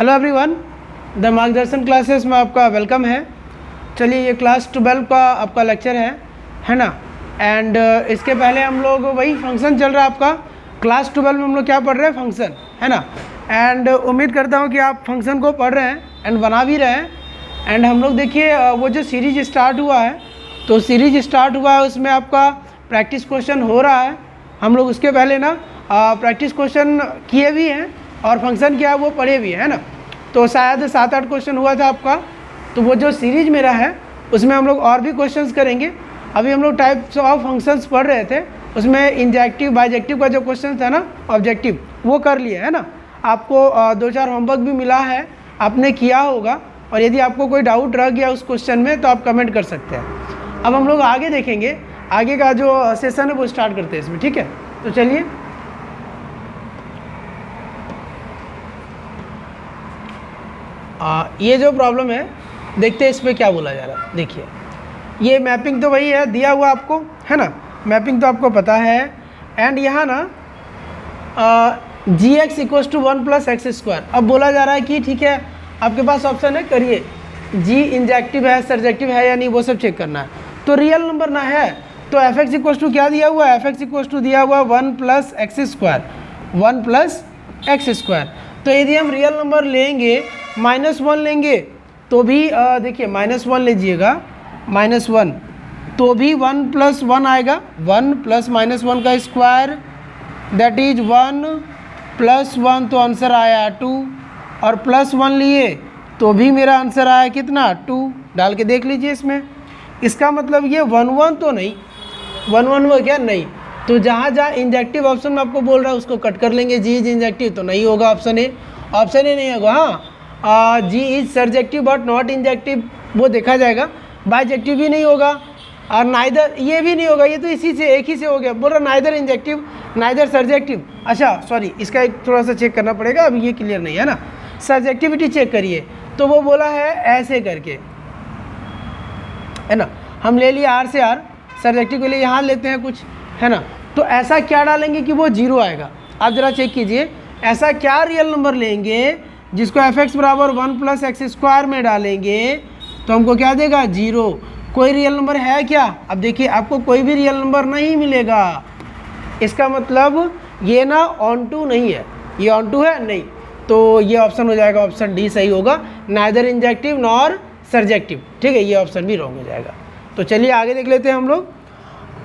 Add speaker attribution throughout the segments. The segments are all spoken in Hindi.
Speaker 1: हेलो एवरीवन, द मार्गदर्शन क्लासेस में आपका वेलकम है। चलिए, ये क्लास 12 का आपका लेक्चर है ना। एंड इसके पहले हम लोग वही फंक्शन चल रहा है आपका। क्लास 12 में हम लोग क्या पढ़ रहे हैं, फंक्शन, है ना। एंड उम्मीद करता हूँ कि आप फंक्शन को पढ़ रहे हैं एंड बना भी रहे हैं। एंड हम लोग देखिए, वो जो सीरीज स्टार्ट हुआ है, तो सीरीज स्टार्ट हुआ है उसमें आपका प्रैक्टिस क्वेश्चन हो रहा है। हम लोग उसके पहले ना प्रैक्टिस क्वेश्चन किए भी हैं और फंक्शन क्या है वो पढ़े भी है ना। तो शायद 7-8 क्वेश्चन हुआ था आपका। तो वो जो सीरीज मेरा है उसमें हम लोग और भी क्वेश्चंस करेंगे। अभी हम लोग टाइप्स ऑफ फंक्शंस पढ़ रहे थे, उसमें इंजेक्टिव बाइजेक्टिव का जो क्वेश्चन था ना, ऑब्जेक्टिव, वो कर लिए है ना। आपको 2-4 होमवर्क भी मिला है, आपने किया होगा। और यदि आपको कोई डाउट रह गया उस क्वेश्चन में तो आप कमेंट कर सकते हैं। अब हम लोग आगे देखेंगे, आगे का जो सेशन है वो स्टार्ट करते हैं इसमें, ठीक है। तो चलिए, ये जो प्रॉब्लम है देखते हैं इसमें क्या बोला जा रहा है। देखिए, ये मैपिंग तो वही है दिया हुआ आपको, है ना। मैपिंग तो आपको पता है। एंड यहाँ ना gx = 1 + x²। अब बोला जा रहा है कि ठीक है, आपके पास ऑप्शन है, करिए g इंजेक्टिव है, सर्जेक्टिव है या नहीं, वो सब चेक करना है। तो रियल नंबर ना है तो fx = क्या दिया हुआ है, fx = दिया हुआ 1 + x², 1 + x²। तो यदि हम रियल नंबर लेंगे, -1 लेंगे तो भी देखिए -1 लीजिएगा, -1 तो भी 1 + 1 आएगा, 1 + -1 का स्क्वायर, दैट इज 1 + 1, तो आंसर आया 2। और +1 लिए तो भी मेरा आंसर आया कितना, 2। डाल के देख लीजिए इसमें। इसका मतलब ये 1-1 तो नहीं, 1-1 वो क्या नहीं। तो जहाँ जहाँ इंजेक्टिव ऑप्शन में आपको बोल रहा है उसको कट कर लेंगे। जी इज इंजेक्टिव तो नहीं होगा, ऑप्शन ए नहीं होगा। हाँ, g is surjective but not injective, वो देखा जाएगा। बाइजेक्टिव भी नहीं होगा और नाइदर, ये भी नहीं होगा। ये तो इसी से एक ही से हो गया, बोल रहा नाइदर इंजेक्टिव नाइदर सर्जेक्टिव। अच्छा सॉरी, इसका एक थोड़ा सा चेक करना पड़ेगा, अब ये क्लियर नहीं है ना। सर्जेक्टिविटी चेक करिए, तो वो बोला है ऐसे करके, है ना। हम ले लिए R से R, सर्जेक्टिव के लिए यहाँ लेते हैं कुछ, है ना। तो ऐसा क्या डालेंगे कि वो 0 आएगा। आप ज़रा चेक कीजिए, ऐसा क्या रियल नंबर लेंगे जिसको fx = 1 + x² में डालेंगे तो हमको क्या देगा, 0। कोई रियल नंबर है क्या? अब देखिए, आपको कोई भी रियल नंबर नहीं मिलेगा। इसका मतलब ये ना ऑन टू नहीं है, ये ऑन टू है नहीं। तो ये ऑप्शन हो जाएगा, ऑप्शन डी सही होगा, नाइदर इंजेक्टिव नॉर सर्जेक्टिव। ठीक है, ये ऑप्शन भी रॉन्ग हो जाएगा। तो चलिए आगे देख लेते हैं हम लोग।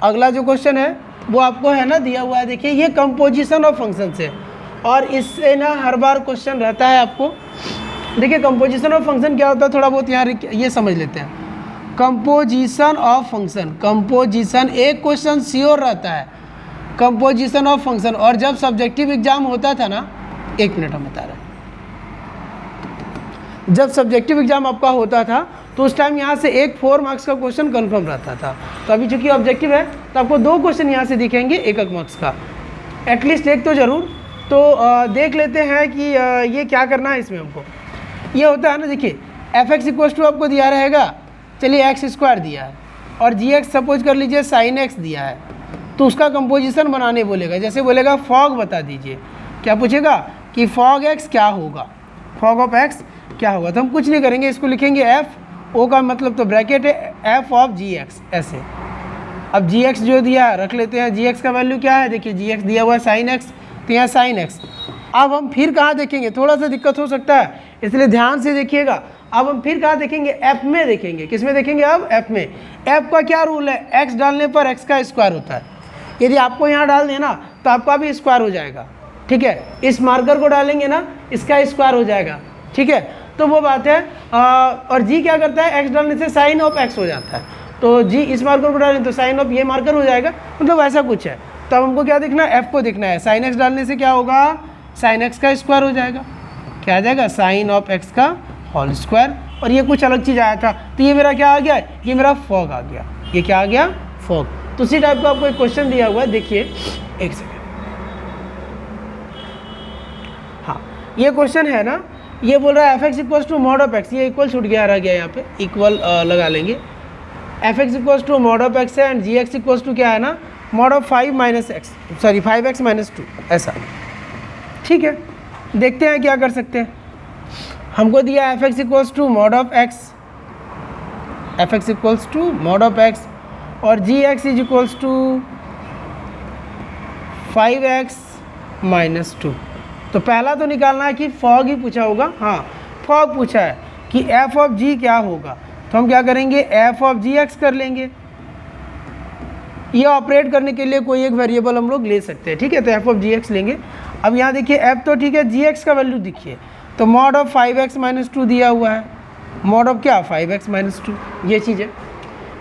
Speaker 1: अगला जो क्वेश्चन है वो आपको है ना दिया हुआ है। देखिए, ये कंपोजिशन ऑफ फंक्शन से, और इससे ना हर बार क्वेश्चन रहता है आपको। देखिए, कंपोजिशन ऑफ फंक्शन क्या होता है, थोड़ा बहुत यहाँ ये समझ लेते हैं। कंपोजिशन ऑफ फंक्शन, कंपोजिशन एक क्वेश्चन श्योर रहता है, कंपोजिशन ऑफ फंक्शन। और जब सब्जेक्टिव एग्जाम होता था ना, 1 मिनट हम बता रहे हैं, जब सब्जेक्टिव एग्जाम आपका होता था तो उस टाइम यहाँ से एक 4 मार्क्स का क्वेश्चन कंफर्म रहता था। तो अभी चूंकि ऑब्जेक्टिव है तो आपको 2 क्वेश्चन यहाँ से दिखेंगे 1 मार्क्स का, एटलीस्ट एक तो ज़रूर। तो देख लेते हैं कि ये क्या करना है इसमें हमको। ये होता है ना, देखिए fx = आपको दिया रहेगा, चलिए x² दिया है, और gx सपोज कर लीजिए sin x दिया है। तो उसका कंपोजिशन बनाने बोलेगा, जैसे बोलेगा फॉग बता दीजिए। क्या पूछेगा कि फॉग x क्या होगा, फॉग ऑफ x क्या होगा। तो हम कुछ नहीं करेंगे, इसको लिखेंगे f, o का मतलब तो ब्रैकेट है, f ऑफ gx ऐसे। अब gx जो दिया रख लेते हैं, gx का वैल्यू क्या है, देखिए gx दिया हुआ है sin x, तो यहाँ sin x। अब हम फिर कहाँ देखेंगे, थोड़ा सा दिक्कत हो सकता है इसलिए ध्यान से देखिएगा। अब हम फिर कहाँ देखेंगे, f में देखेंगे। किस में देखेंगे, अब f में। f का क्या रूल है, x डालने पर x का स्क्वायर होता है। यदि आपको यहाँ डाल देना तो आपका भी स्क्वायर हो जाएगा, ठीक है। इस मार्कर को डालेंगे ना, इसका स्क्वायर हो जाएगा, ठीक है। तो वो बात है। और g क्या करता है, x डालने से साइन ऑफ x हो जाता है। तो g इस मार्कर को डालें तो साइन ऑफ ये मार्कर हो जाएगा, मतलब ऐसा कुछ है। तो अब हमको क्या देखना है, f को देखना है। साइन x डालने से क्या होगा, साइन x का स्क्वायर हो जाएगा। क्या आ जाएगा, साइन ऑफ x का होल स्क्वायर। और ये कुछ अलग चीज़ आया था, तो ये मेरा क्या आ गया, ये मेरा फॉग आ गया। ये क्या आ गया, फॉग। तो उसी टाइप का आपको एक क्वेश्चन दिया हुआ है, देखिए एक सेकेंड। हाँ, ये क्वेश्चन है ना, ये बोल रहा है fx = mod ऑफ x, ये इक्वल छूट गया, रह गया यहाँ पे, इक्वल लगा लेंगे। fx = mod ऑफ x है, एंड gx = क्या है ना, mod ऑफ 5x - 2 ऐसा। ठीक है, देखते हैं क्या कर सकते हैं। हमको दिया f x equals to mod of x, f x equals to mod of x, और g x is equals to 5x minus 2। तो पहला तो निकालना है कि फॉग ही पूछा होगा, हाँ फॉग पूछा है कि एफ ऑफ जी क्या होगा, तो हम क्या करेंगे एफ ऑफ जी एक्स कर लेंगे। ये ऑपरेट करने के लिए कोई एक वेरिएबल हम लोग ले सकते हैं, ठीक है, तो एफ ऑफ जी एक्स लेंगे। अब यहाँ देखिए एफ तो ठीक है, जी एक्स का वैल्यू देखिए, तो मॉड ऑफ 5x माइनस 2 दिया हुआ है, मॉड ऑफ क्या 5x माइनस 2, ये चीज़ है।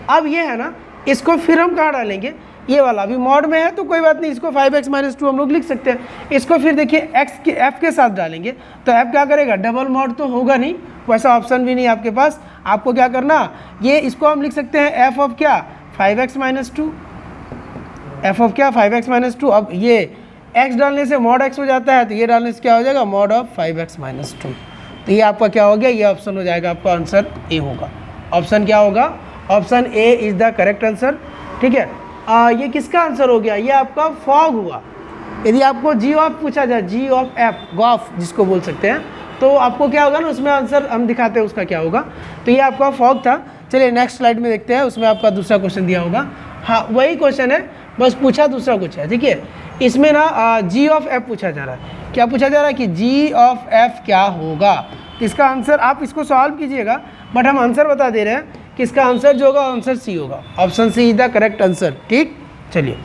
Speaker 1: अब ये है ना, इसको फिर हम कहाँ डालेंगे, ये वाला अभी मॉड में है तो कोई बात नहीं, इसको 5x माइनस 2 हम लोग लिख सकते हैं। इसको फिर देखिए x के f के साथ डालेंगे तो f क्या करेगा, डबल मॉड तो होगा नहीं, वैसा ऑप्शन भी नहीं आपके पास। आपको क्या करना, ये इसको हम लिख सकते हैं f ऑफ क्या 5x माइनस 2, f ऑफ क्या 5x माइनस 2। अब ये x डालने से मॉड x हो जाता है, तो ये डालने से क्या हो जाएगा मॉड ऑफ 5x माइनस 2। तो ये आपका क्या हो गया, ये ऑप्शन हो जाएगा, आपका आंसर ए होगा। ऑप्शन क्या होगा, option A is the correct answer, ठीक है। ये किसका आंसर हो गया, ये आपका फॉग हुआ। यदि आपको जी ऑफ पूछा जाए, जी ऑफ एफ, गॉफ जिसको बोल सकते हैं, तो आपको क्या होगा ना, उसमें आंसर हम दिखाते हैं उसका क्या होगा। तो ये आपका फॉग था। चलिए नेक्स्ट स्लाइड में देखते हैं, उसमें आपका दूसरा क्वेश्चन दिया होगा। हाँ वही क्वेश्चन है, बस पूछा दूसरा कुछ है, ठीक है। इसमें ना जी ऑफ एफ पूछा जा रहा है। क्या पूछा जा रहा है कि जी ऑफ एफ क्या होगा, तो इसका आंसर आप इसको सॉल्व कीजिएगा, बट हम आंसर बता दे रहे हैं कि इसका आंसर जो होगा आंसर सी होगा। Option C is the correct answer, ठीक। चलिए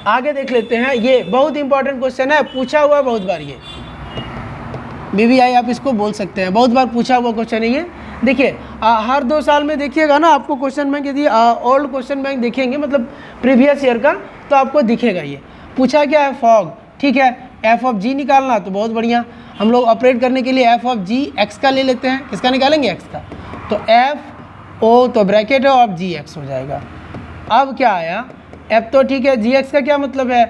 Speaker 1: आगे देख लेते हैं। ये बहुत इंपॉर्टेंट क्वेश्चन है, पूछा हुआ है बहुत बार, ये BBI आप इसको बोल सकते हैं, बहुत बार पूछा हुआ क्वेश्चन है ये। देखिए हर 2 साल में देखिएगा ना आपको क्वेश्चन बैंक, यदि ओल्ड क्वेश्चन बैंक देखेंगे मतलब प्रीवियस ईयर का, तो आपको दिखेगा ये पूछा क्या है फॉग, ठीक है। एफ ऑफ जी निकालना, तो बहुत बढ़िया, हम लोग ऑपरेट करने के लिए एफ ऑफ जी एक्स का ले लेते हैं। किसका निकालेंगे, एक्स का, तो एफ ओ तो ब्रैकेट है ऑफ जी एक्स हो जाएगा। अब क्या आया, एफ तो ठीक है, जी एक्स का क्या मतलब है,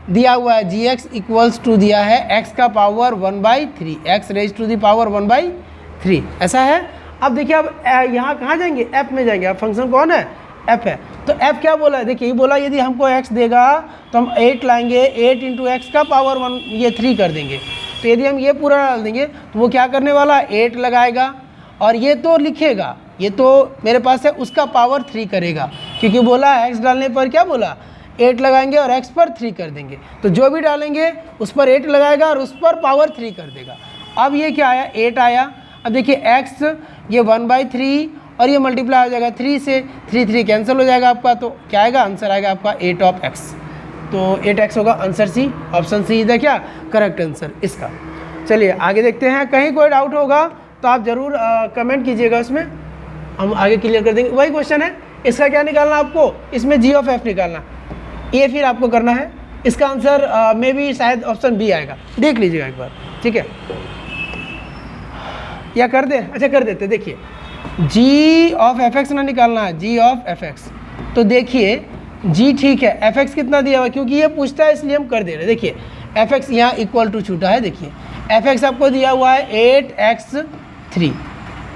Speaker 1: दिया हुआ है जी एक्स इक्वल्स टू दिया है एक्स का power 1/3, X raise to the power 1/3, ऐसा है। अब देखिए अब यहाँ कहाँ जाएंगे, एफ में जाएंगे। अब फंक्शन कौन है, एफ है, तो एफ क्या बोला है, देखिए ये बोला यदि हमको एक्स देगा तो हम 8 लाएंगे, 8 इंटू एक्स का पावर 1 ये 3 कर देंगे। तो यदि हम ये पूरा डाल देंगे तो वो क्या करने वाला, 8 लगाएगा, और ये तो लिखेगा, ये तो मेरे पास है, उसका पावर 3 करेगा, क्योंकि बोला एक्स डालने पर क्या बोला 8 लगाएंगे और एक्स पर 3 कर देंगे। तो जो भी डालेंगे उस पर 8 लगाएगा और उस पर पावर 3 कर देगा। अब ये क्या आया, 8 आया। अब देखिए एक्स ये 1/3 और ये मल्टीप्लाई हो जाएगा 3 से, 3 कैंसिल हो जाएगा आपका, तो क्या आएगा, आंसर आएगा आपका 8 ऑफ एक्स। तो 8x होगा answer C, option C is the क्या करेक्ट आंसर इसका। चलिए आगे देखते हैं, कहीं कोई डाउट होगा तो आप ज़रूर कमेंट कीजिएगा, उसमें हम आगे क्लियर कर देंगे। वही क्वेश्चन है, इसका क्या निकालना आपको, इसमें जी ऑफ एफ निकालना, ये फिर आपको करना है। इसका आंसर मे बी शायद ऑप्शन बी आएगा, देख लीजिएगा एक बार, ठीक है, या कर दे, अच्छा कर देते। देखिए जी ऑफ एफ एक्स ना निकालना है, जी ऑफ एफ एक्स, तो देखिए जी ठीक है, एफ एक्स कितना दिया हुआ है, क्योंकि ये पूछता है इसलिए हम कर दे रहे हैं। देखिए एफ एक्स यहाँ इक्वल टू छूटा है, देखिए एफ एक्स आपको दिया हुआ है 8x3।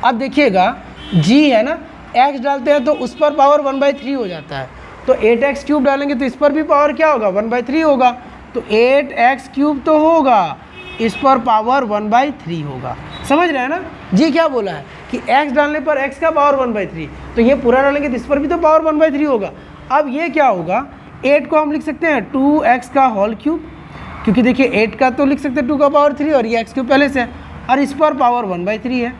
Speaker 1: अब देखिएगा जी है ना, एक्स डालते हैं तो उस पर पावर 1/3 हो जाता है, तो 8x क्यूब डालेंगे तो इस पर भी पावर क्या होगा 1/3 होगा, तो 8x क्यूब तो होगा, इस पर पावर 1/3 होगा। समझ रहे हैं ना, जी क्या बोला है कि x डालने पर x का पावर 1/3, तो ये पूरा डालेंगे तो इस पर भी तो पावर 1/3 होगा। अब ये क्या होगा, 8 को हम लिख सकते हैं 2x का होल क्यूब, क्योंकि देखिए 8 का तो लिख सकते हैं 2 का पावर 3 और ये x क्यूब पहले से है, और इस पर पावर 1/3 है।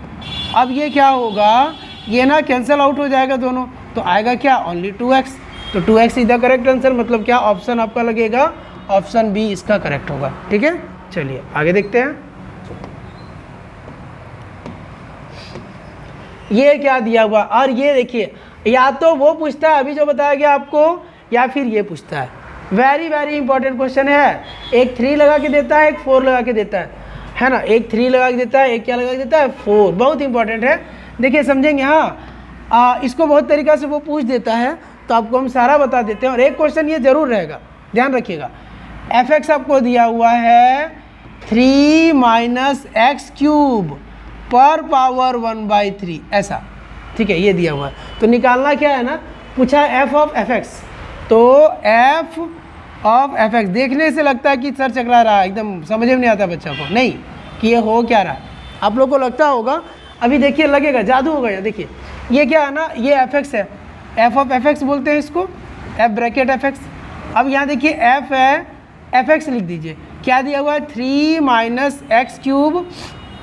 Speaker 1: अब ये क्या होगा, ये ना कैंसिल आउट हो जाएगा दोनों, तो आएगा क्या ओनली 2x, तो 2x is the correct answer, मतलब क्या ऑप्शन आपका लगेगा ऑप्शन बी इसका करेक्ट होगा, ठीक है। चलिए आगे देखते हैं, ये क्या दिया हुआ, और ये देखिए या तो वो पूछता है अभी जो बताया गया आपको, या फिर ये पूछता है। वेरी वेरी इंपॉर्टेंट क्वेश्चन है, एक 3 लगा के देता है, एक 4 लगा के देता है ना, एक 3 लगा के देता है, एक क्या लगा के देता है 4, बहुत इंपॉर्टेंट है। देखिए समझेंगे, हाँ इसको बहुत तरीक़ा से वो पूछ देता है, तो आपको हम सारा बता देते हैं। और एक क्वेश्चन ये जरूर रहेगा, ध्यान रखिएगा, एफ एक्स आपको दिया हुआ है 3 माइनस एक्स क्यूब पर पावर 1/3, ऐसा, ठीक है, ये दिया हुआ है। तो निकालना क्या है ना, पूछा एफ ऑफ एफ एक्स, तो एफ ऑफ एफ एक्स। देखने से लगता है कि सर चकरा रहा है, एकदम समझ में नहीं आता बच्चा को, नहीं कि ये हो क्या रहा है। आप लोग को लगता होगा, अभी देखिए लगेगा जादू होगा यहाँ। देखिए ये क्या है ना, ये एफ एक्स है, एफ ऑफ एफ एक्स बोलते हैं इसको, एफ ब्रैकेट एफ एक्स। अब यहाँ देखिए एफ है, एफ एक्स लिख दीजिए, क्या दिया हुआ है 3 माइनस एक्स क्यूब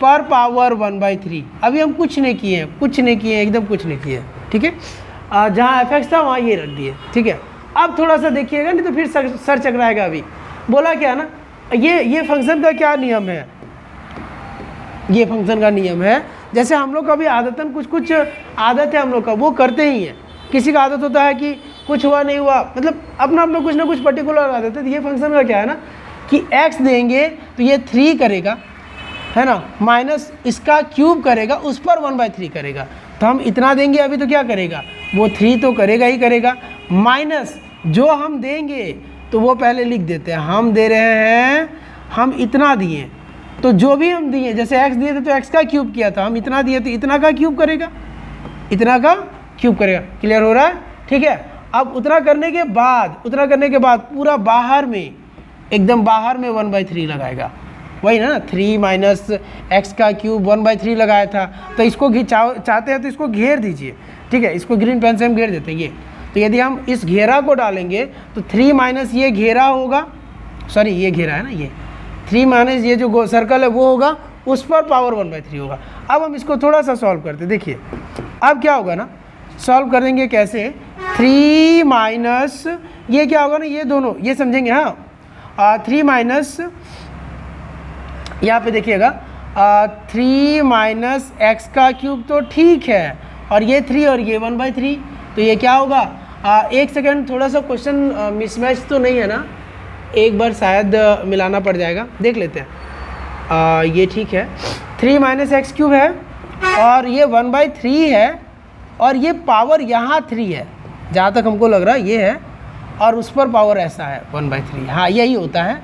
Speaker 1: पर पावर 1/3। अभी हम कुछ नहीं किए हैं, कुछ नहीं किए हैं, एकदम कुछ नहीं किए, ठीक है। जहाँ एफ एक्स था वहाँ ये रख दिए, ठीक है। अब थोड़ा सा देखिएगा, नहीं तो फिर सर चकराएगा। अभी बोला क्या ना, ये फंक्शन का क्या नियम है, ये फंक्शन का नियम है, जैसे हम लोग का भी आदतन कुछ आदत है हम लोग का, वो करते ही हैं। किसी का आदत होता है कि कुछ हुआ नहीं हुआ, मतलब अपना कुछ ना कुछ पर्टिकुलर आदत है। तो ये फंक्शन का क्या है ना कि x देंगे तो ये 3 करेगा, है ना, माइनस इसका क्यूब करेगा, उस पर 1/3 करेगा। तो हम इतना देंगे अभी तो क्या करेगा, वो 3 तो करेगा ही करेगा, माइनस जो हम देंगे तो वो पहले लिख देते हैं। हम दे रहे हैं, हम इतना दिए, तो जो भी हम दिए, जैसे x दिए थे तो x का क्यूब किया था, हम इतना दिए तो इतना का क्यूब करेगा, इतना का क्यूब करेगा। क्लियर हो रहा है, ठीक है। अब उतना करने के बाद पूरा बाहर में, एकदम बाहर में 1/3 लगाएगा, वही ना, 3 माइनस एक्स का क्यूब 1/3 लगाया था। तो इसको चाहते हैं तो इसको घेर दीजिए, ठीक है, इसको ग्रीन पेन से हम घेर देते हैं ये। तो यदि हम इस घेरा को डालेंगे तो 3 माइनस ये घेरा होगा, सॉरी ये घेरा है ना, ये 3 माइनस ये जो सर्कल है वो होगा, उस पर पावर 1/3 होगा। अब हम इसको थोड़ा सा सॉल्व करते, देखिए अब क्या होगा ना, सॉल्व करेंगे कैसे, 3 माइनस ये क्या होगा ना, ये दोनों ये समझेंगे, हाँ 3 माइनस, यहाँ पे देखिएगा 3 माइनस एक्स का क्यूब तो ठीक है, और ये 3 और ये 1/3, तो ये क्या होगा, एक सेकेंड, थोड़ा सा क्वेश्चन मिसमैच तो नहीं है ना, एक बार शायद मिलाना पड़ जाएगा, देख लेते हैं। ये ठीक है, 3 माइनस एक्स क्यूब है और ये 1/3 है, और ये पावर यहाँ 3 है, जहाँ तक हमको लग रहा है ये है, और उस पर पावर ऐसा है 1/3, हाँ यही होता है।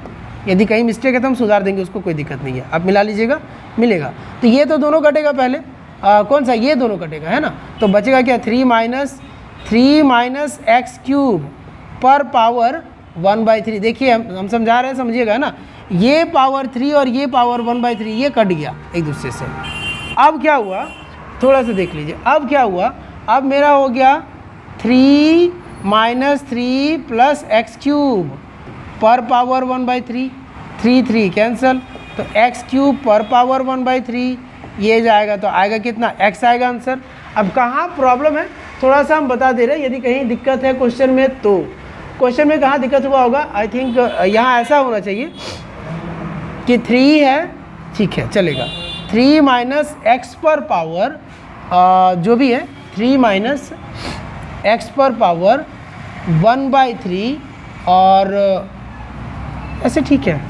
Speaker 1: यदि कहीं मिस्टेक है तो हम सुधार देंगे, उसको कोई दिक्कत नहीं है। आप मिला लीजिएगा, मिलेगा। तो ये तो दोनों कटेगा पहले, कौन सा, ये दोनों कटेगा, है ना। तो बचेगा क्या, 3 माइनस एक्स क्यूब पर पावर 1/3। देखिए हम समझा रहे हैं, समझिएगा ना, ये पावर 3 और ये पावर 1/3 ये कट गया एक दूसरे से। अब क्या हुआ, थोड़ा सा देख लीजिए, अब क्या हुआ, अब मेरा हो गया 3 माइनस 3 प्लस एक्स क्यूब पर पावर 1/3, 3 कैंसल, तो एक्स क्यूब पर पावर 1/3 ये जाएगा, तो आएगा कितना, x आएगा आंसर। अब कहाँ प्रॉब्लम है, थोड़ा सा हम बता दे रहे हैं, यदि कहीं दिक्कत है क्वेश्चन में, तो क्वेश्चन में कहाँ दिक्कत हुआ होगा, आई थिंक यहाँ ऐसा होना चाहिए कि 3 है, ठीक है चलेगा, 3 माइनस एक्स पर पावर जो भी है, 3 माइनस एक्स पर पावर 1/3, और ऐसे ठीक है,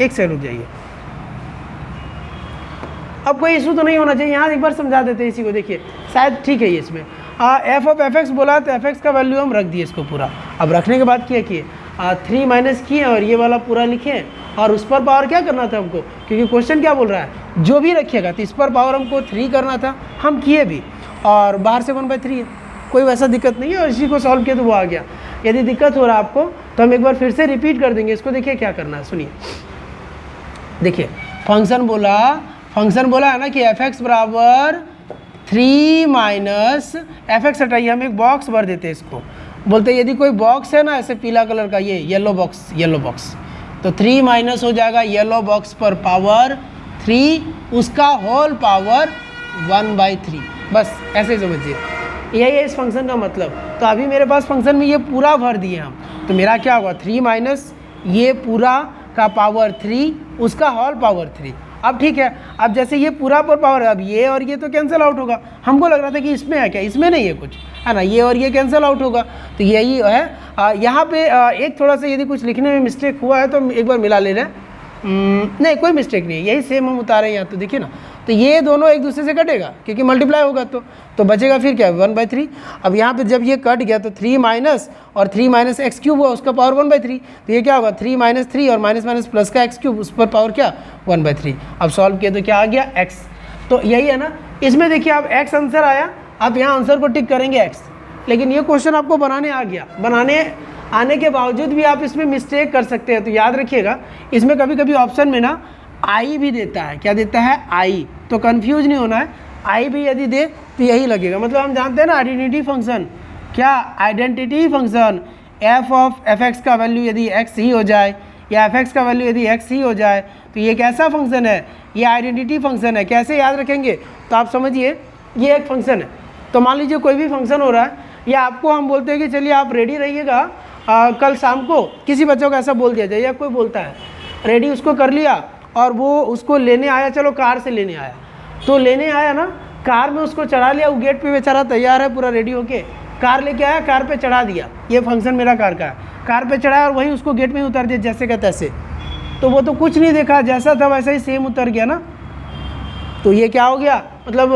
Speaker 1: एक से रुक जाइए। अब कोई इशू तो नहीं होना चाहिए, यहाँ एक बार समझा देते हैं इसी को, देखिए शायद ठीक है ये इसमें। एफ ऑफ एफ एक्स बोला तो एफ एक्स का वैल्यू हम रख दिए इसको पूरा। अब रखने के बाद क्या किए, 3 माइनस किए और ये वाला पूरा लिखे, और उस पर पावर क्या करना था हमको, क्योंकि क्वेश्चन क्या बोल रहा है, जो भी रखिएगा तो इस पर पावर हमको 3 करना था, हम किए भी, और बाहर से 1/3 है, कोई वैसा दिक्कत नहीं है, और इसी को सॉल्व किया तो वो आ गया। यदि दिक्कत हो रहा है आपको तो हम एक बार फिर से रिपीट कर देंगे इसको। देखिए क्या करना है, सुनिए, देखिए फंक्शन बोला है ना कि एफ एक्स बराबर 3 माइनस एफ एक्स हटाइए, हम एक बॉक्स भर देते हैं इसको, बोलते हैं यदि कोई बॉक्स है ना ऐसे पीला कलर का, ये येलो बॉक्स, तो 3 माइनस हो जाएगा येलो बॉक्स पर पावर 3, उसका होल पावर 1/3, बस ऐसे ही समझिए, यही है इस फंक्शन का मतलब। तो अभी मेरे पास फंक्शन में ये पूरा भर दिए हम, तो मेरा क्या होगा, 3 माइनस ये पूरा का पावर 3, उसका होल पावर 3। अब ठीक है, अब जैसे ये पूरा पर पावर है, अब ये और ये तो कैंसिल आउट होगा, हमको लग रहा था कि इसमें है क्या, इसमें नहीं है कुछ, है ना, ये और ये कैंसिल आउट होगा, तो यही है। यहाँ पे एक थोड़ा सा यदि कुछ लिखने में मिस्टेक हुआ है तो हम एक बार मिला ले रहे हैं, नहीं कोई मिस्टेक नहीं है, यही सेम हम उतारे हैं यहाँ, तो देखिए ना, तो ये दोनों एक दूसरे से कटेगा क्योंकि मल्टीप्लाई होगा, तो बचेगा फिर क्या, 1/3। अब यहाँ पे जब ये कट गया तो 3 माइनस और 3 माइनस एक्स क्यूब हुआ, उसका पावर 1/3, तो ये क्या होगा, 3 माइनस 3 और माइनस माइनस प्लस का एक्स क्यूब, उस पर पावर क्या, 1/3। अब सॉल्व किया तो क्या आ गया, x। तो यही है ना, इसमें देखिए आप x आंसर आया, आप यहाँ आंसर को टिक करेंगे x, लेकिन ये क्वेश्चन आपको बनाने आ गया, बनाने आने के बावजूद भी आप इसमें मिस्टेक कर सकते हैं। तो याद रखिएगा, इसमें कभी कभी ऑप्शन में ना आई भी देता है। क्या देता है? आई। तो कंफ्यूज नहीं होना है, आई भी यदि दे तो यही लगेगा। मतलब हम जानते हैं ना आइडेंटिटी फंक्शन, क्या identity function, F of F x का वैल्यू यदि एक्स ही हो जाए या एफ एक्स का वैल्यू यदि एक्स ही हो जाए तो ये कैसा फंक्शन है? ये आइडेंटिटी फंक्शन है। कैसे याद रखेंगे? तो आप समझिए, ये एक फंक्शन है। तो मान लीजिए कोई भी फंक्शन हो रहा है, या आपको हम बोलते हैं कि चलिए आप रेडी रहिएगा कल शाम को, किसी बच्चों को ऐसा बोल दिया जाए या कोई बोलता है रेडी, उसको कर लिया और वो उसको लेने आया, चलो कार से लेने आया, तो लेने आया ना, कार में उसको चढ़ा लिया, वो गेट पे बेचारा तैयार है पूरा रेडी होके, कार लेके आया, कार पे चढ़ा दिया, ये फंक्शन मेरा कार का है, कार पे चढ़ाया और वहीं उसको गेट में ही उतार दिया जैसे का तैसे, तो वो तो कुछ नहीं देखा, जैसा था वैसा ही सेम उतर गया ना। तो ये क्या हो गया? मतलब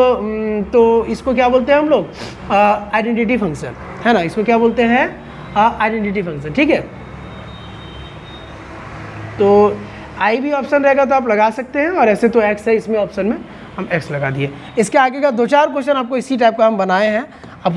Speaker 1: तो इसको क्या बोलते हैं हम लोग? आइडेंटिटी फंक्शन, है ना। इसको क्या बोलते हैं? Identity function. ठीक है, तो आई भी ऑप्शन रहेगा तो आप लगा सकते हैं, और ऐसे तो एक्स है, इसमें ऑप्शन में हम एक्स लगा दिए। इसके आगे का 2-4 क्वेश्चन आपको इसी टाइप का हम बनाए हैं, आप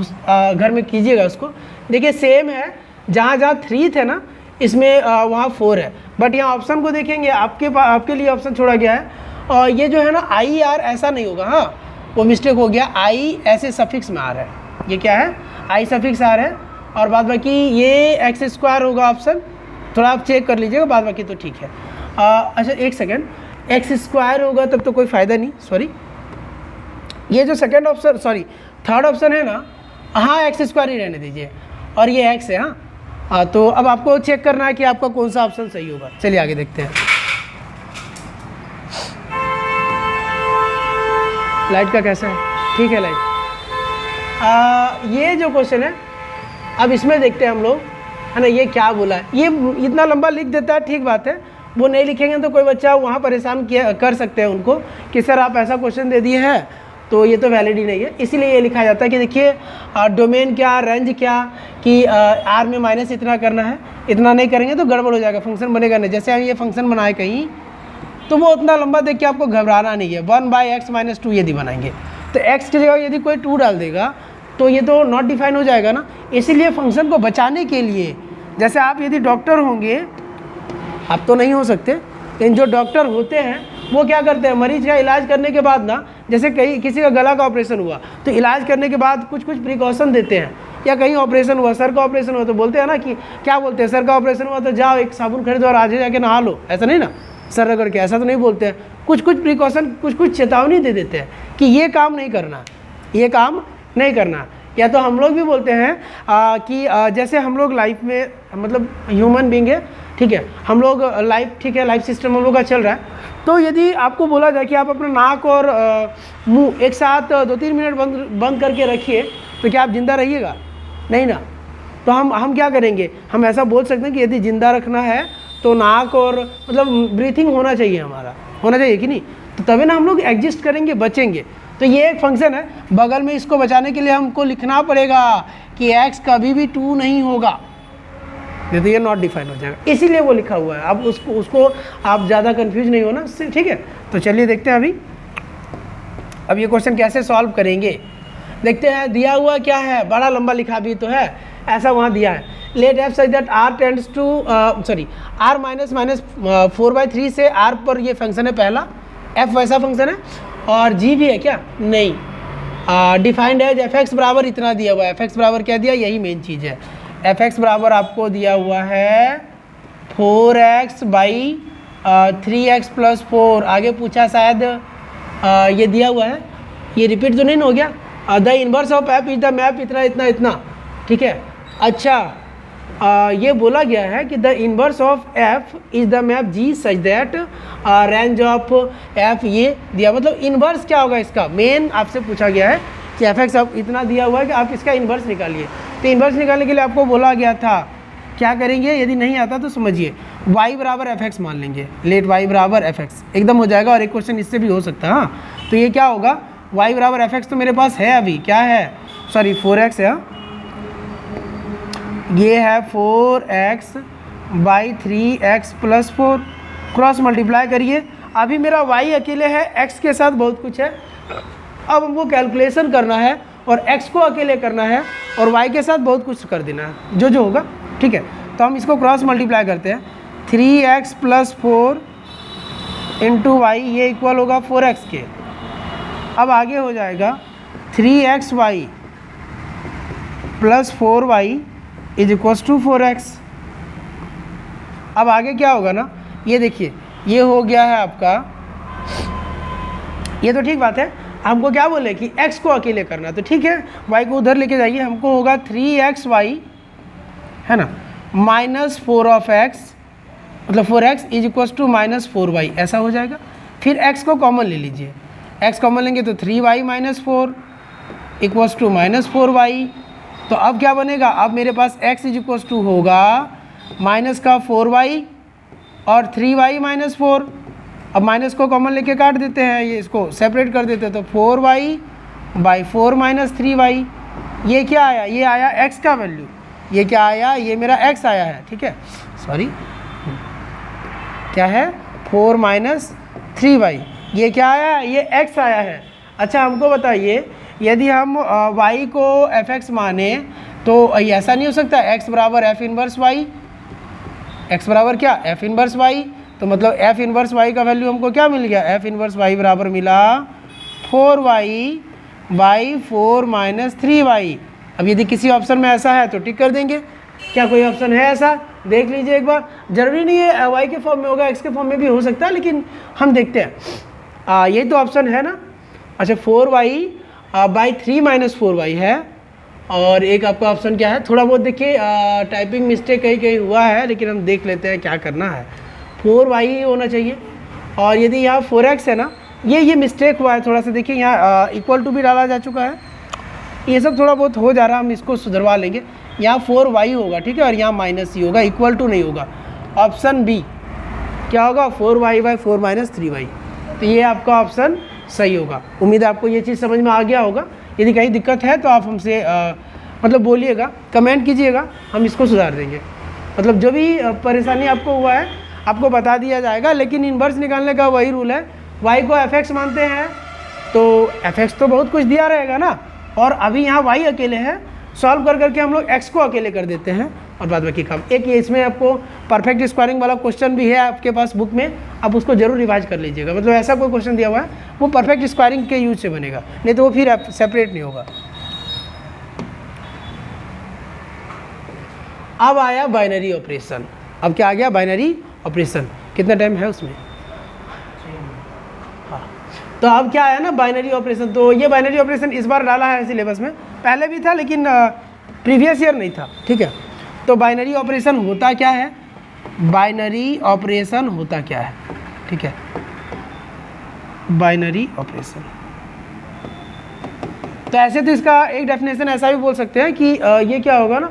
Speaker 1: घर में कीजिएगा उसको। देखिए सेम है, जहाँ जहाँ 3 थे ना, इसमें वहाँ 4 है, बट यहाँ ऑप्शन को देखेंगे, आपके लिए ऑप्शन छोड़ा गया है। और ये जो है ना आई आर ऐसा नहीं होगा, हाँ वो मिस्टेक हो गया, आई ऐसे सफिक्स में आ रहा है, ये क्या है? आई सफिक्स आ रहा है, और बाद बाकी ये एक्स स्क्वायर होगा ऑप्शन, थोड़ा आप चेक कर लीजिएगा, बाद बाकी तो ठीक है। अच्छा एक सेकेंड, एक्स स्क्वायर होगा तब तो कोई फ़ायदा नहीं, सॉरी, ये जो second option, sorry third option है ना, हाँ एक्स स्क्वायर ही रहने दीजिए, और ये एक्स है। हाँ तो अब आपको चेक करना है कि आपका कौन सा ऑप्शन सही होगा। चलिए आगे देखते हैं। लाइट का कैसा है? ठीक है लाइट। ये जो क्वेश्चन है, अब इसमें देखते हैं हम लोग, है ना, ये क्या बोला है। ये इतना लंबा लिख देता है, ठीक बात है, वो नहीं लिखेंगे तो कोई बच्चा वहाँ परेशान कर सकते हैं उनको कि सर आप ऐसा क्वेश्चन दे दिए हैं तो ये तो वैलिड ही नहीं है। इसीलिए ये लिखा जाता है कि देखिए डोमेन क्या, रेंज क्या, कि आर में माइनस इतना करना है, इतना नहीं करेंगे तो गड़बड़ हो जाएगा, फंक्शन बनेगा नहीं। जैसे हम ये फंक्शन बनाए कहीं, तो वो उतना लंबा देख के आपको घबराना नहीं है। 1/x-2 यदि बनाएंगे तो x की जगह यदि कोई 2 डाल देगा तो ये तो नॉट डिफाइन हो जाएगा ना। इसीलिए फंक्शन को बचाने के लिए, जैसे आप यदि डॉक्टर होंगे, आप तो नहीं हो सकते, लेकिन जो डॉक्टर होते हैं वो क्या करते हैं, मरीज का इलाज करने के बाद ना, जैसे किसी का गला का ऑपरेशन हुआ तो इलाज करने के बाद कुछ प्रिकॉशन देते हैं, या कहीं ऑपरेशन हुआ, सर का ऑपरेशन हुआ तो बोलते हैं ना कि क्या बोलते हैं, सर का ऑपरेशन हुआ तो जाओ एक साबुन खरीदो और आज जाके नहा लो, ऐसा नहीं ना, सर रगड़ के, ऐसा तो नहीं बोलते हैं। कुछ प्रिकॉशन, कुछ चेतावनी दे देते हैं कि ये काम नहीं करना, ये काम नहीं करना। या तो हम लोग भी बोलते हैं कि जैसे हम लोग लाइफ में, मतलब ह्यूमन बीइंग है, ठीक है, हम लोग लाइफ, ठीक है, लाइफ सिस्टम हम लोग का चल रहा है, तो यदि आपको बोला जाए कि आप अपना नाक और मुंह एक साथ 2-3 मिनट बंद करके रखिए, तो क्या आप जिंदा रहिएगा? नहीं ना। तो हम क्या करेंगे, हम ऐसा बोल सकते हैं कि यदि जिंदा रखना है तो नाक और मतलब ब्रीथिंग होना चाहिए, हमारा होना चाहिए कि नहीं, तो तभी ना हम लोग एग्जिस्ट करेंगे, बचेंगे। तो ये एक फंक्शन है, बगल में इसको बचाने के लिए हमको लिखना पड़ेगा कि x कभी भी 2 नहीं होगा, नहीं तो ये नॉट डिफाइन हो जाएगा, इसीलिए वो लिखा हुआ है। अब उसको आप ज़्यादा कंफ्यूज नहीं होना, ठीक है। तो चलिए देखते हैं अभी, अब ये क्वेश्चन कैसे सॉल्व करेंगे देखते हैं। दिया हुआ क्या है, बड़ा लंबा लिखा भी तो है, ऐसा वहाँ दिया है, let F such that r tends to r -4/3 से r पर ये फंक्शन है पहला, f वैसा फंक्शन है, और g भी है क्या? नहीं, डिफाइंड है एफ एक्स बराबर इतना दिया हुआ है, एफ एक्स बराबर क्या दिया, यही मेन चीज़ है, एफ एक्स बराबर आपको दिया हुआ है 4x/3x + 4। आगे पूछा शायद ये दिया हुआ है, ये रिपीट तो नहीं हो गया, the inverse of F is the map इतना इतना इतना, ठीक है। अच्छा ये बोला गया है कि the inverse of F is the map G such that range of F, ये दिया, मतलब इनवर्स क्या होगा इसका, मेन आपसे पूछा गया है कि एफ एक्स अब इतना दिया हुआ है कि आप इसका इनवर्स निकालिए। तो इनवर्स निकालने के लिए आपको बोला गया था, क्या करेंगे, यदि नहीं आता तो समझिए y बराबर एफ एक्स मान लेंगे, लेट y बराबर एफ एक्स एकदम हो जाएगा, और एक क्वेश्चन इससे भी हो सकता है। हाँ तो ये क्या होगा, y बराबर एफ एक्स तो मेरे पास है अभी, क्या है, सॉरी 4x है, ये है 4x/3x + 4, क्रॉस मल्टीप्लाई करिए। अभी मेरा y अकेले है, x के साथ बहुत कुछ है, अब हमको कैलकुलेशन करना है और x को अकेले करना है और y के साथ बहुत कुछ कर देना है, जो होगा, ठीक है। तो हम इसको क्रॉस मल्टीप्लाई करते हैं, 3x प्लस 4 इंटू वाई, ये इक्वल होगा 4x के। अब आगे हो जाएगा 3xy plus 4y is equals to 4x। अब आगे क्या होगा ना, ये देखिए ये हो गया है आपका, ये तो ठीक बात है। हमको क्या बोले कि x को अकेले करना, तो ठीक है y को उधर लेके जाइए, हमको होगा 3xy है ना माइनस 4 ऑफ x, मतलब 4x is equals to minus 4y, ऐसा हो जाएगा। फिर x को कॉमन ले लीजिए, x कॉमन लेंगे तो 3y minus 4 equals to minus 4y। तो अब क्या बनेगा, अब मेरे पास x इज इक्वल्स टू होगा माइनस का 4y और 3y माइनस 4। अब माइनस को कॉमन लेके काट देते हैं, ये इसको सेपरेट कर देते हैं, तो 4y बाई 4 माइनस 3y। ये क्या आया, ये आया x का वैल्यू, ये क्या आया, ये मेरा x आया है, ठीक है, सॉरी क्या है 4 माइनस 3y, ये क्या आया, ये x आया है। अच्छा हमको बताइए, यदि हम y को fx माने तो ऐसा नहीं हो सकता x बराबर f इनवर्स y, x बराबर क्या f इनवर्स y, तो मतलब f इनवर्स y का वैल्यू हमको क्या मिल गया, f इनवर्स y बराबर मिला 4y बाई 4 माइनस 3y। अब यदि किसी ऑप्शन में ऐसा है तो टिक कर देंगे। क्या कोई ऑप्शन है ऐसा, देख लीजिए एक बार, जरूरी नहीं है y के फॉर्म में होगा, x के फॉर्म में भी हो सकता है, लेकिन हम देखते हैं। यही तो ऑप्शन है ना। अच्छा 4y बाई 3 माइनस 4y है, और एक आपका ऑप्शन क्या है, थोड़ा बहुत देखिए टाइपिंग मिस्टेक कहीं कहीं हुआ है, लेकिन हम देख लेते हैं क्या करना है। 4y ही होना चाहिए, और यदि यहाँ 4x है ना, ये मिस्टेक हुआ है थोड़ा सा, देखिए यहाँ इक्वल टू भी डाला जा चुका है, ये सब थोड़ा बहुत हो जा रहा है, हम इसको सुधरवा लेंगे। यहाँ 4y होगा, ठीक है, और यहाँ माइनस ही होगा, इक्वल टू नहीं होगा। ऑप्शन बी क्या होगा, 4y बाई 4 माइनस 3y, तो ये आपका ऑप्शन सही होगा। उम्मीद है आपको ये चीज़ समझ में आ गया होगा। यदि कहीं दिक्कत है तो आप हमसे मतलब बोलिएगा, कमेंट कीजिएगा, हम इसको सुधार देंगे। मतलब जो भी परेशानी आपको हुआ है आपको बता दिया जाएगा, लेकिन इन्वर्स निकालने का वही रूल है, y को fx मानते हैं तो fx तो बहुत कुछ दिया रहेगा ना, और अभी यहाँ y अकेले है, सॉल्व कर करके हम लोग x को अकेले कर देते हैं और बाद बाकी काम। एक ये इसमें आपको परफेक्ट स्क्वायरिंग वाला क्वेश्चन भी है आपके पास बुक में, आप उसको जरूर रिवाइज कर लीजिएगा। मतलब ऐसा कोई क्वेश्चन दिया हुआ है वो परफेक्ट स्क्वायरिंग के यूज से बनेगा, नहीं तो वो फिर सेपरेट नहीं होगा। अब आया बाइनरी ऑपरेशन, अब क्या आ गया, बाइनरी ऑपरेशन। कितना टाइम है उसमें, हाँ, तो अब क्या आया ना बाइनरी ऑपरेशन। तो ये बाइनरी ऑपरेशन इस बार डाला है सिलेबस में, पहले भी था लेकिन प्रीवियस ईयर नहीं था, ठीक है। तो बाइनरी ऑपरेशन होता क्या है, बाइनरी ऑपरेशन होता क्या है, ठीक है, बाइनरी ऑपरेशन। तो ऐसे तो इसका एक डेफिनेशन ऐसा भी बोल सकते हैं कि ये क्या होगा ना,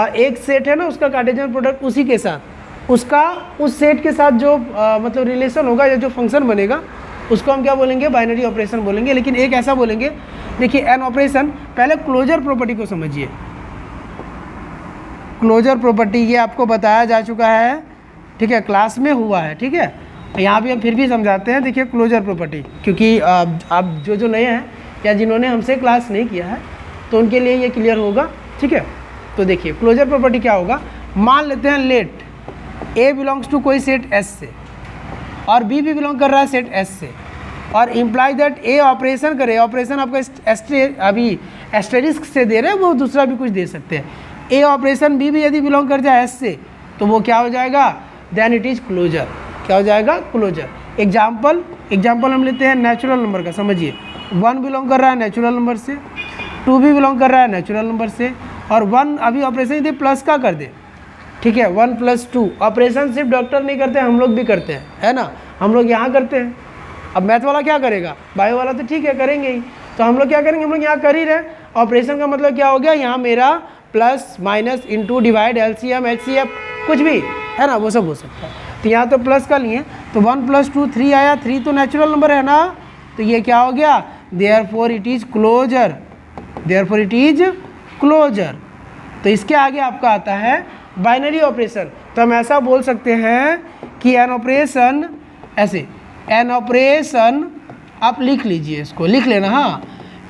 Speaker 1: एक सेट है ना, उसका कार्टेशियन प्रोडक्ट उसी के साथ, उसका उस सेट के साथ जो मतलब रिलेशन होगा या जो फंक्शन बनेगा उसको हम क्या बोलेंगे, बाइनरी ऑपरेशन बोलेंगे। लेकिन एक ऐसा बोलेंगे, देखिए एन ऑपरेशन, पहले क्लोजर प्रॉपर्टी को समझिए। क्लोजर प्रॉपर्टी ये आपको बताया जा चुका है, ठीक है, क्लास में हुआ है, ठीक है। यहाँ भी हम फिर भी समझाते हैं। देखिए क्लोजर प्रॉपर्टी, क्योंकि आप जो नए हैं या जिन्होंने हमसे क्लास नहीं किया है तो उनके लिए ये क्लियर होगा, ठीक है। तो देखिए क्लोजर प्रॉपर्टी क्या होगा, मान लेते हैं लेट ए बिलोंग्स टू कोई सेट एस से और बी भी बिलोंग कर रहा है सेट एस से, और इम्प्लाई दैट ए ऑपरेशन करे, ऑपरेशन आपका अभी एस्टेरिस्क से दे रहे हैं, वो दूसरा भी कुछ दे सकते हैं। ए ऑपरेशन बी भी यदि बिलोंग कर जाए एस से तो वो क्या हो जाएगा, देन इट इज़ क्लोजर। क्या हो जाएगा, क्लोजर। एग्जाम्पल हम लेते हैं नेचुरल नंबर का, समझिए 1 बिलोंग कर रहा है नेचुरल नंबर से, 2 भी बिलोंग कर रहा है नेचुरल नंबर से, और 1 अभी ऑपरेशन यदि प्लस का कर दे, ठीक है, 1 + 2। ऑपरेशन सिर्फ डॉक्टर नहीं करते, हम लोग भी करते हैं, है ना, हम लोग यहाँ करते हैं। अब मैथ वाला क्या करेगा, बायो वाला तो ठीक है करेंगे ही, तो हम लोग क्या करेंगे, हम लोग यहाँ कर ही रहे। ऑपरेशन का मतलब क्या हो गया, यहाँ मेरा plus minus into divide LCM HCF कुछ भी है ना, वो सब हो सकता है। तो यहाँ तो प्लस का लिए, तो 1 + 2 3 आया, 3 तो नेचुरल नंबर है ना, तो ये क्या हो गया, therefore it is closure, therefore it is closure. तो इसके आगे आपका आता है बाइनरी ऑपरेशन। तो हम ऐसा बोल सकते हैं कि एन ऑपरेशन, ऐसे एन ऑपरेशन, आप लिख लीजिए, इसको लिख लेना, हाँ,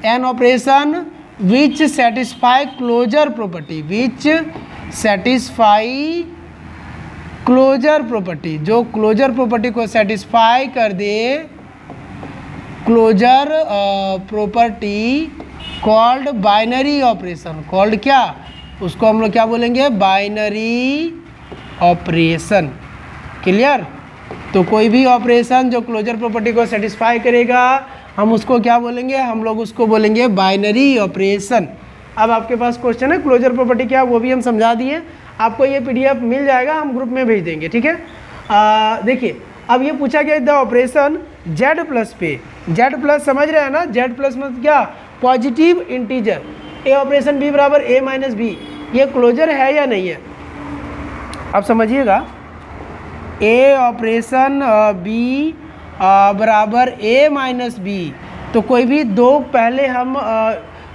Speaker 1: an operation which satisfy closure property, which satisfy closure property, जो क्लोजर प्रॉपर्टी को सेटिस्फाई कर दे, closure property called binary operation, called क्या, उसको हम लोग क्या बोलेंगे, बाइनरी ऑपरेशन। क्लियर। तो कोई भी ऑपरेशन जो क्लोजर प्रॉपर्टी को सेटिस्फाई करेगा हम उसको क्या बोलेंगे, हम लोग उसको बोलेंगे बाइनरी ऑपरेशन। अब आपके पास क्वेश्चन है क्लोजर प्रॉपर्टी क्या, वो भी हम समझा दिए। आपको ये पीडीएफ मिल जाएगा, हम ग्रुप में भेज देंगे, ठीक है। देखिए अब ये पूछा गया द ऑपरेशन जेड प्लस पे, जेड प्लस समझ रहे हैं ना, जेड प्लस मतलब क्या, पॉजिटिव इंटीजर, ए ऑपरेशन बी बराबर ए माइनस बी, ये क्लोजर है या नहीं है, अब समझिएगा। ए ऑपरेशन बी बराबर ए माइनस बी, तो कोई भी दो पहले हम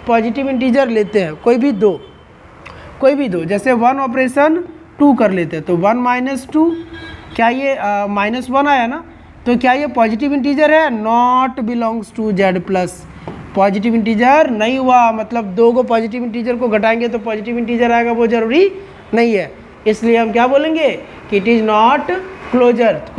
Speaker 1: पॉजिटिव इंटीजर लेते हैं, कोई भी दो, जैसे वन ऑपरेशन टू कर लेते हैं, तो वन माइनस टू, क्या ये माइनस वन आया ना, तो क्या ये पॉजिटिव इंटीजर है, not belongs to Z plus, positive integer नहीं हुआ, मतलब दो को पॉजिटिव इंटीजर को घटाएंगे तो पॉजिटिव इंटीजर आएगा, वो जरूरी नहीं है, इसलिए हम क्या बोलेंगे कि इट इज़ नॉट क्लोजर।